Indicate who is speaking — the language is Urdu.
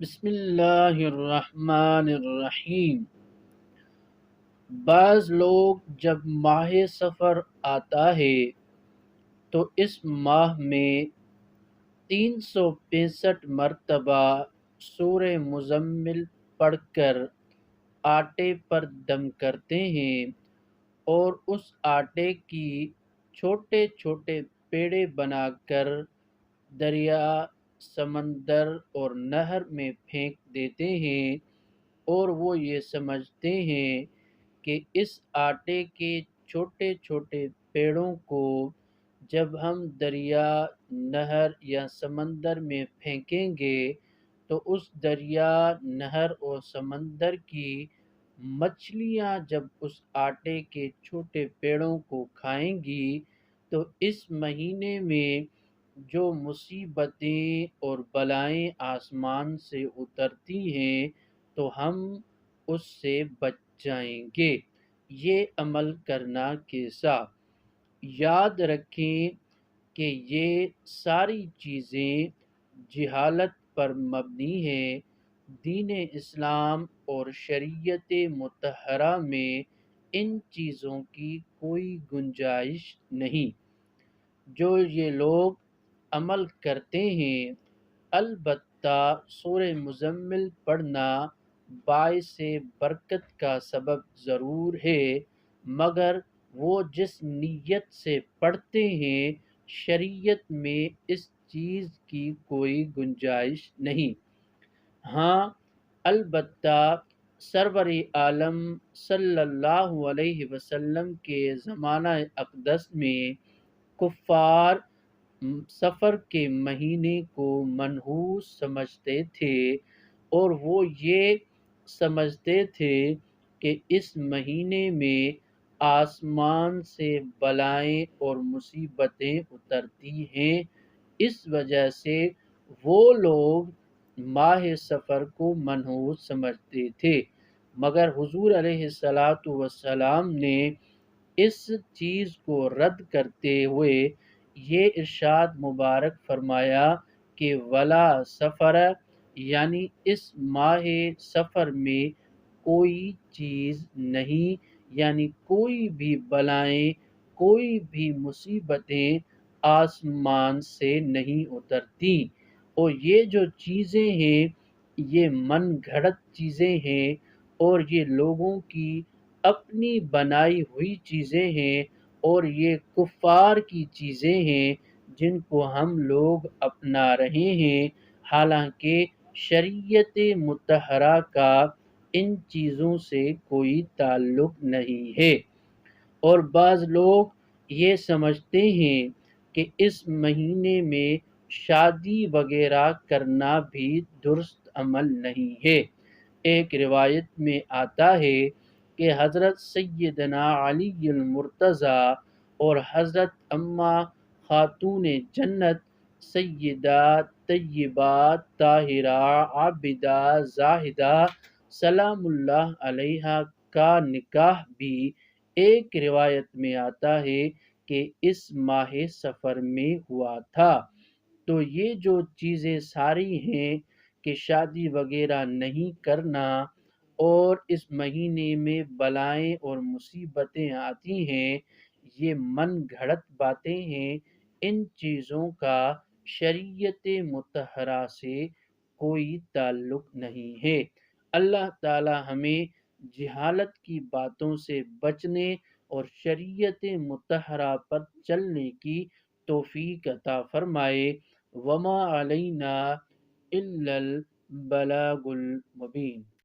Speaker 1: بسم اللہ الرحمن الرحیم۔ بعض لوگ جب ماہ سفر آتا ہے تو اس ماہ میں 365 مرتبہ سورہ مزمل پڑھ کر آٹے پر دم کرتے ہیں اور اس آٹے کی چھوٹے چھوٹے پیڑے بنا کر دریا، سمندر اور نہر میں پھینک دیتے ہیں، اور وہ یہ سمجھتے ہیں کہ اس آٹے کے چھوٹے چھوٹے پیڑوں کو جب ہم دریا، نہر یا سمندر میں پھینکیں گے تو اس دریا، نہر اور سمندر کی مچھلیاں جب اس آٹے کے چھوٹے پیڑوں کو کھائیں گی تو اس مہینے میں جو مصیبتیں اور بلائیں آسمان سے اترتی ہیں تو ہم اس سے بچ جائیں گے۔ یہ عمل کرنا کیسا؟ یاد رکھیں کہ یہ ساری چیزیں جہالت پر مبنی ہیں۔ دین اسلام اور شریعت مطہرہ میں ان چیزوں کی کوئی گنجائش نہیں۔ جو یہ لوگ عمل کرتے ہیں، البتہ سورہ مزمل پڑھنا باعث برکت کا سبب ضرور ہے، مگر وہ جس نیت سے پڑھتے ہیں شریعت میں اس چیز کی کوئی گنجائش نہیں۔ ہاں، البتہ سرور عالم صلی اللہ علیہ وسلم کے زمانہ اقدس میں کفار سفر کے مہینے کو منحوس سمجھتے تھے، اور وہ یہ سمجھتے تھے کہ اس مہینے میں آسمان سے بلائیں اور مصیبتیں اترتی ہیں۔ اس وجہ سے وہ لوگ ماہ سفر کو منحوس سمجھتے تھے، مگر حضور علیہ السلام نے اس چیز کو رد کرتے ہوئے یہ ارشاد مبارک فرمایا کہ ولا سفر، یعنی اس ماہ سفر میں کوئی چیز نہیں، یعنی کوئی بھی بلائیں، کوئی بھی مصیبتیں آسمان سے نہیں اترتی، اور یہ جو چیزیں ہیں یہ من گھڑت چیزیں ہیں، اور یہ لوگوں کی اپنی بنائی ہوئی چیزیں ہیں، اور یہ کفار کی چیزیں ہیں جن کو ہم لوگ اپنا رہے ہیں، حالانکہ شریعت مطہرہ کا ان چیزوں سے کوئی تعلق نہیں ہے۔ اور بعض لوگ یہ سمجھتے ہیں کہ اس مہینے میں شادی وغیرہ کرنا بھی درست عمل نہیں ہے۔ ایک روایت میں آتا ہے کہ حضرت سیدنا علی المرتضیٰ اور حضرت اماں خاتون جنت سیدہ طیبہ طاہرہ عابدہ زاہدہ سلام اللہ علیہا کا نکاح بھی ایک روایت میں آتا ہے کہ اس ماہ سفر میں ہوا تھا۔ تو یہ جو چیزیں ساری ہیں کہ شادی وغیرہ نہیں کرنا، اور اس مہینے میں بلائیں اور مصیبتیں آتی ہیں، یہ من گھڑت باتیں ہیں۔ ان چیزوں کا شریعت مطہرہ سے کوئی تعلق نہیں ہے۔ اللہ تعالی ہمیں جہالت کی باتوں سے بچنے اور شریعت مطہرہ پر چلنے کی توفیق عطا فرمائے۔ وما علینا الا البلاغ المبین۔